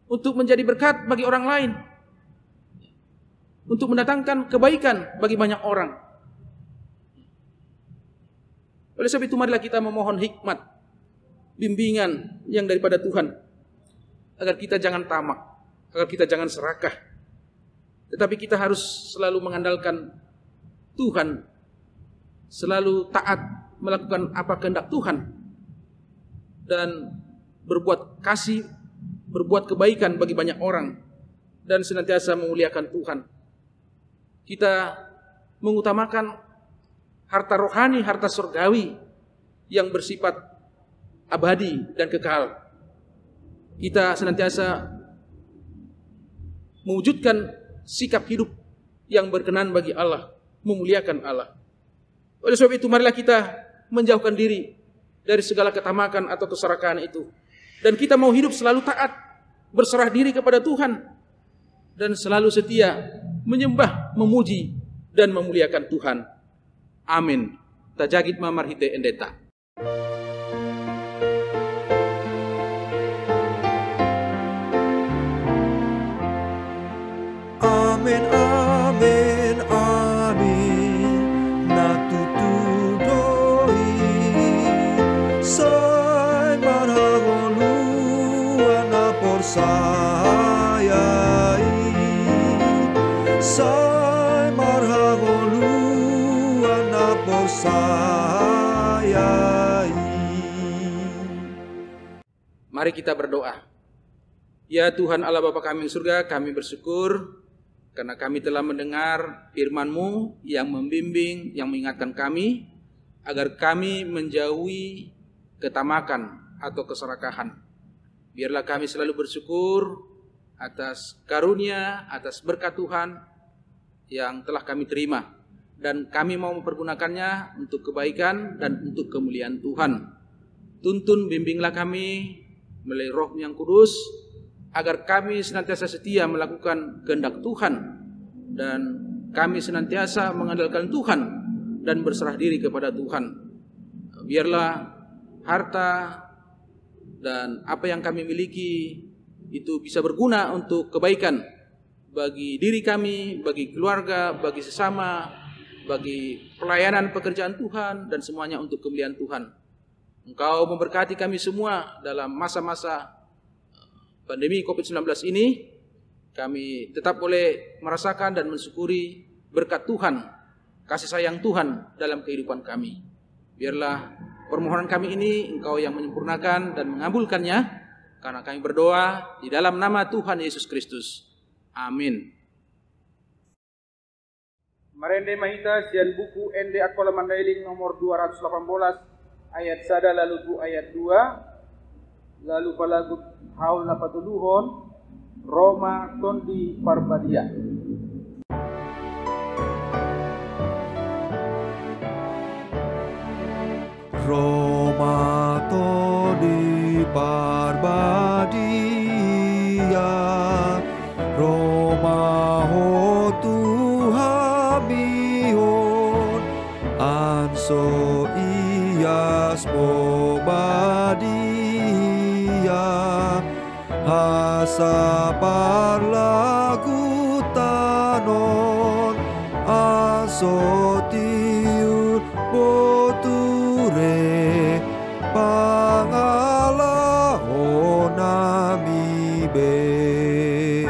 untuk menjadi berkat bagi orang lain, untuk mendatangkan kebaikan bagi banyak orang. Oleh sebab itu marilah kita memohon hikmat, bimbingan yang daripada Tuhan, agar kita jangan tamak, agar kita jangan serakah, tetapi kita harus selalu mengandalkan Tuhan, selalu taat melakukan apa kehendak Tuhan, dan berbuat kasih, berbuat kebaikan bagi banyak orang, dan senantiasa memuliakan Tuhan. Kita mengutamakan harta rohani, harta surgawi yang bersifat abadi dan kekal. Kita senantiasa mewujudkan sikap hidup yang berkenan bagi Allah, memuliakan Allah. Oleh sebab itu marilah kita menjauhkan diri dari segala ketamakan atau keserakahan itu, dan kita mau hidup selalu taat, berserah diri kepada Tuhan, dan selalu setia menyembah, memuji, dan memuliakan Tuhan. Amin. Tajagit mamarhite endeta. Amin, amin, amin. Natutudoi sai marhagolu ana porsayai, sai marhagolu ana porsayai. Mari kita berdoa. Ya Tuhan Allah Bapa kami di surga, kami bersyukur karena kami telah mendengar firman-Mu yang membimbing, yang mengingatkan kami agar kami menjauhi ketamakan atau keserakahan. Biarlah kami selalu bersyukur atas karunia, atas berkat Tuhan yang telah kami terima, dan kami mau mempergunakannya untuk kebaikan dan untuk kemuliaan Tuhan. Tuntun bimbinglah kami melalui Roh-Mu yang kudus, agar kami senantiasa setia melakukan kehendak Tuhan, dan kami senantiasa mengandalkan Tuhan dan berserah diri kepada Tuhan. Biarlah harta, dan apa yang kami miliki itu bisa berguna untuk kebaikan bagi diri kami, bagi keluarga, bagi sesama, bagi pelayanan pekerjaan Tuhan, dan semuanya untuk kemuliaan Tuhan. Engkau memberkati kami semua dalam masa-masa pandemi COVID-19 ini. Kami tetap boleh merasakan dan mensyukuri berkat Tuhan, kasih sayang Tuhan dalam kehidupan kami. Biarlah permohonan kami ini Engkau yang menyempurnakan dan mengabulkannya, karena kami berdoa di dalam nama Tuhan Yesus Kristus. Amin. Marende mahita sian buku Ende Akola Mandailing nomor 218 ayat 1 lalu bu ayat 2 lalu palagut haul na patuluhon Roma tondi parbadia. Roma tondi parbadia, Roma ho Tuhamihon, anso ias mobadia, hasa parlagu tanon, anso tiur boture, pangala onami be.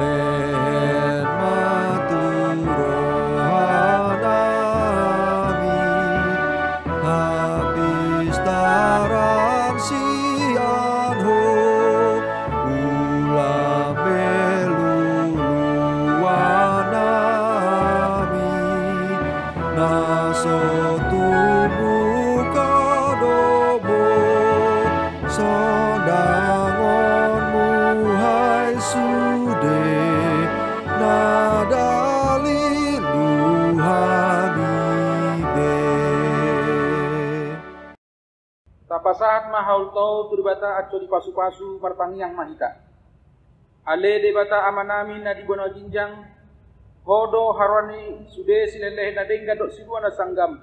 Len maturohanami, habis taran sian ho, ulang meluluanami, naso tubuh kadobo, sondangonmu hai sude, nadali luhani be. Tapasahat mahaul tau turibata aco di pasu-pasu martangiang mahita. Ale debata amanami na di bono jinjang, hodo harwani sude sileleh na dengga dok sidua na sanggam.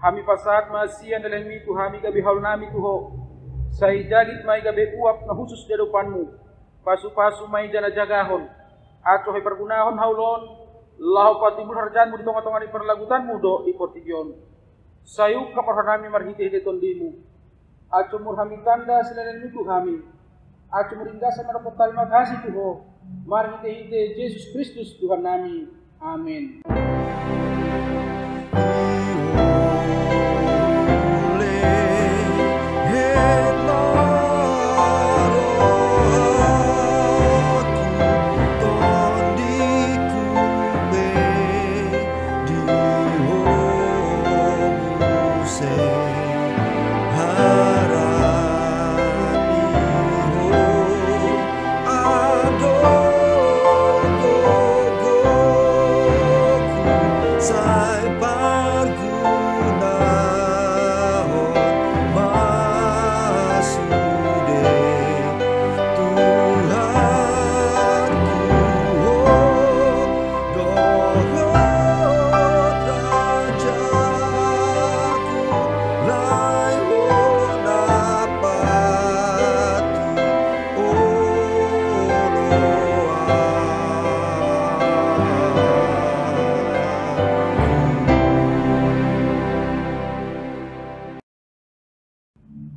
Hami pasahat masian dalam mitu hami gabi haul nami tuho. Sai jadit mai gabe uap na khusus di depanmu. Pasu-pasu mai jana jagahon. Aco he pergunahon haulon. Lahu patibul harjanmu di tonga-tonga di perlagutanmu do di portigion. Sayuk kaparhanami marhite-hite tondimu. Aco murhami tanda silelen mitu hami. Aco muringgasan mendapat terima kasih Tuho. Marhite-hite Yesus Kristus Tuhan nami. Amin.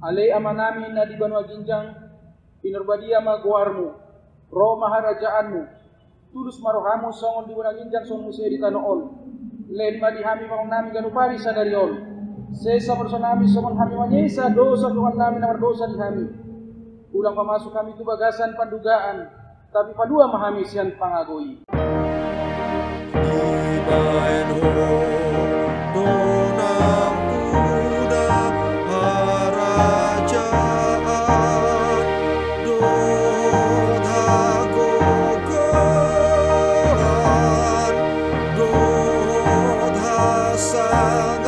Ale amanami na di banwa ginjang, pinurbadia maguarmu, roh maharajaanmu, tulus marohamu songon di banwa ginjang songon musya di tanoon, len madihami nami ganupari sa darion, sesa personami songon hami manyesa dosa Tuhan nami na dosa di hami, ulang pamasuk kami tu bagasan pandugaan, tapi padua mahami sian pangagoi. Ibaen ho donang kuda harajaan dodha kokohan dodha sangapan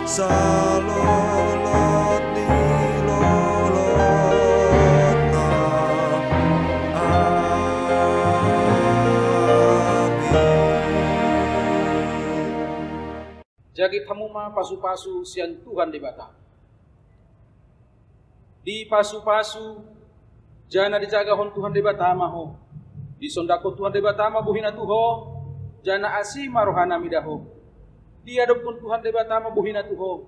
salolot nilolot na amin. jagit hamuma pasu-pasu sian Tuhan debata. Di pasu-pasu jana dijaga hon Tuhan debata maho. Di sondako Tuhan debata ma buhina tuho jana asima rohana midaho. Di adopun Tuhan debata ma buhina tuho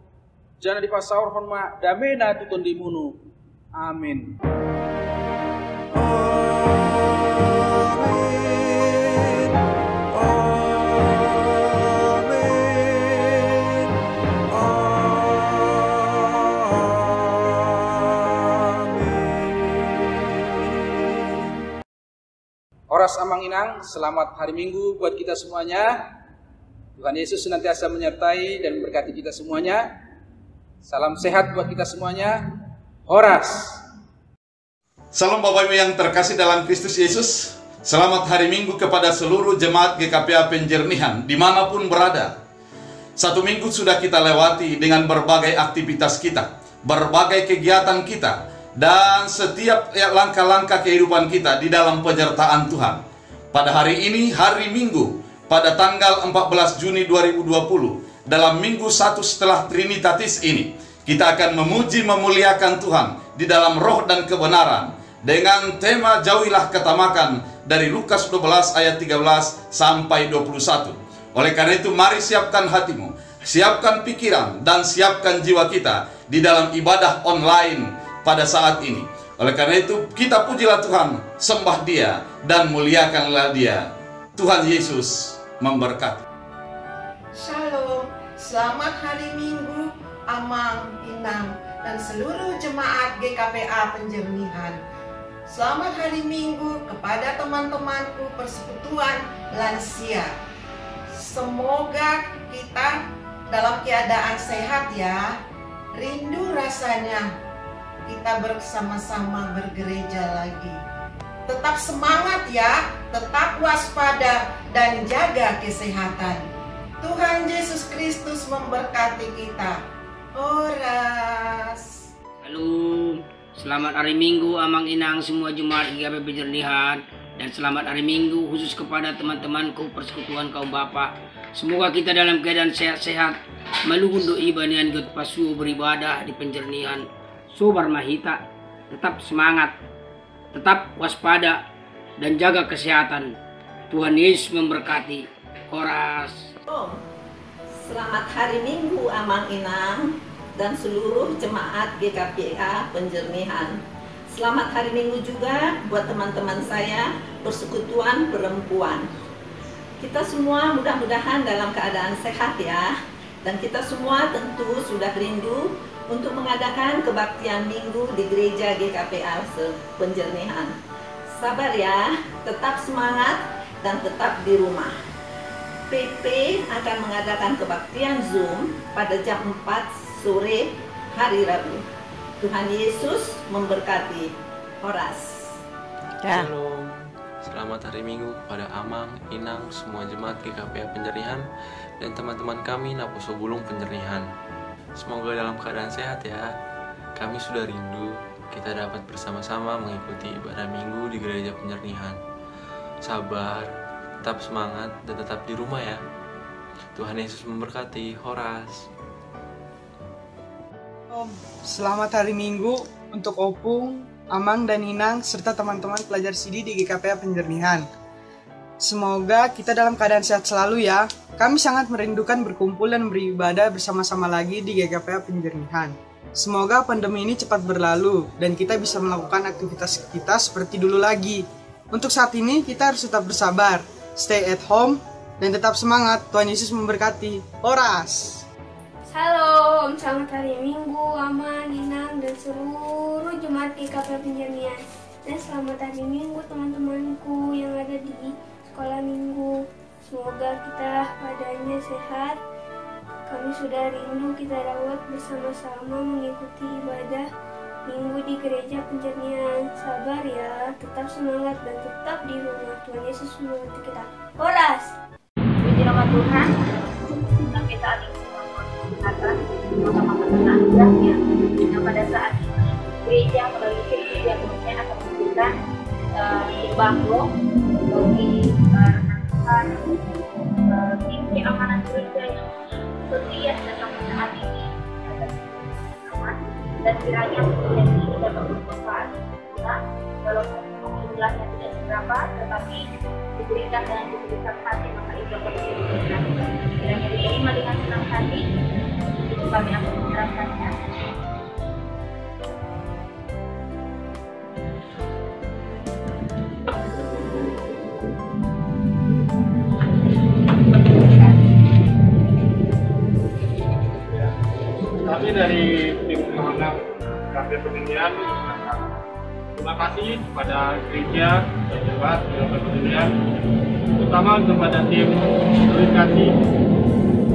jana di pasaur hon ma damena tuton dimunu. Amin. Oras Amang Inang, selamat hari Minggu buat kita semuanya. Tuhan Yesus senantiasa menyertai dan memberkati kita semuanya. Salam sehat buat kita semuanya. Horas. Salam Bapak Ibu yang terkasih dalam Kristus Yesus. Selamat hari Minggu kepada seluruh jemaat GKPA Penjernihan dimanapun berada. Satu minggu sudah kita lewati dengan berbagai aktivitas kita, berbagai kegiatan kita, dan setiap langkah-langkah kehidupan kita di dalam penyertaan Tuhan. Pada hari ini, hari Minggu, pada tanggal 14 Juni 2020, dalam minggu 1 setelah Trinitatis ini, kita akan memuji memuliakan Tuhan di dalam roh dan kebenaran dengan tema jauhilah ketamakan dari Lukas 12 ayat 13 sampai 21. Oleh karena itu, mari siapkan hatimu, siapkan pikiran, dan siapkan jiwa kita di dalam ibadah online pada saat ini. Oleh karena itu, kita pujilah Tuhan, sembah Dia, dan muliakanlah Dia. Tuhan Yesus memberkati. Shalom, selamat hari Minggu, Amang, Inang, dan seluruh jemaat GKPA Penjernihan. Selamat hari Minggu kepada teman-temanku Persekutuan Lansia. Semoga kita dalam keadaan sehat ya. Rindu rasanya kita bersama-sama bergereja lagi. Tetap semangat ya, tetap waspada dan jaga kesehatan. Tuhan Yesus Kristus memberkati kita. Horas. Halo, selamat hari Minggu Amang Inang semua jemaat GKPA Penjernihan, dan selamat hari Minggu khusus kepada teman-temanku Persekutuan Kaum Bapa. Semoga kita dalam keadaan sehat-sehat, meluhun doi banian got pasu beribadah di penjernihan. Sobar mahita, tetap semangat, tetap waspada, dan jaga kesehatan. Tuhan Yesus memberkati. Horas. Selamat hari Minggu Amang Inang dan seluruh jemaat GKPA Penjernihan. Selamat hari Minggu juga buat teman-teman saya Persekutuan Perempuan. Kita semua mudah-mudahan dalam keadaan sehat ya. Dan kita semua tentu sudah rindu untuk mengadakan kebaktian minggu di gereja GKPA Penjernihan. Sabar ya, tetap semangat dan tetap di rumah. PP akan mengadakan kebaktian Zoom pada jam 4 sore hari Rabu. Tuhan Yesus memberkati. Horas. Shalom. Selamat hari Minggu kepada Amang, Inang, semua jemaat GKPA Penjernihan, dan teman-teman kami Naposo Bulung Penjernihan. Semoga dalam keadaan sehat ya. Kami sudah rindu kita dapat bersama-sama mengikuti ibadah minggu di gereja Penjernihan. Sabar, tetap semangat, dan tetap di rumah ya. Tuhan Yesus memberkati. Horas. Selamat hari Minggu untuk Opung, Amang, dan Inang, serta teman-teman pelajar CD di GKPA Penjernihan. Semoga kita dalam keadaan sehat selalu ya. Kami sangat merindukan berkumpul dan beribadah bersama-sama lagi di GKPA Penjernihan. Semoga pandemi ini cepat berlalu dan kita bisa melakukan aktivitas kita seperti dulu lagi. Untuk saat ini kita harus tetap bersabar, stay at home, dan tetap semangat. Tuhan Yesus memberkati. Horas. Halo, selamat hari Minggu, Amang, Inang, dan seluruh jemaat GKPA Penjernihan. Dan selamat hari Minggu teman-temanku yang ada di sekolah minggu. Semoga kita padanya sehat. Kami sudah rindu kita dapat bersama-sama mengikuti ibadah minggu di gereja Penjernihan. Sabar ya, tetap semangat dan tetap di rumah. Tuhan Yesus memberkati kita. Horas. Puji nama Tuhan. Tentang kita kesehatan sama-sama tenang ya. Yang pada saat ini gereja melalui kegiatannya akan memberikan sembako bagi rekan-rekan tim keamanan gereja yang seperti yang datang saat ini aman dan kiranya kemudian ini dapat bermanfaat juga walaupun jumlahnya tidak seberapa tetapi diberikan dengan diberikan hati maka itu akan diberikan kiranya diterima dengan senang hati itu kami akan menerapkannya. Kami dari tim pemenang KP Pendidikan terima kasih kepada gereja dan jemaat Pendidikan, terutama kepada tim edukasi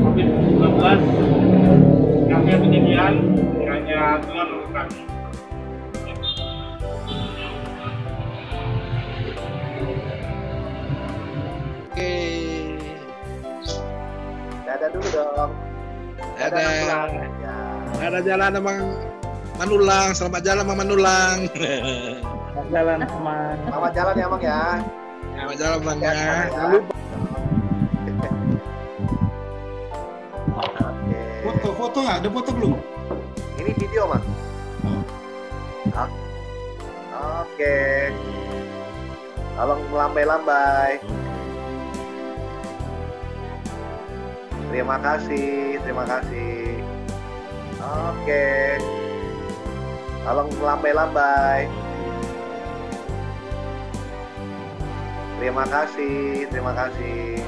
COVID-19 KP Pendidikan, kiranya Tuhan memberkati. Oke. Dadah dulu dong. Dadah. Ada jalan Amang Manulang, selamat jalan Amang Manulang. Selamat jalan Amang. Selamat jalan ya Amang ya. Selamat jalan Bang ya. Foto nggak? Ada foto belum? Ini video Mas. Oke. Tolong melambai-lambai. Terima kasih, terima kasih. Oke. Tolong melambai-lambai. Terima kasih, terima kasih.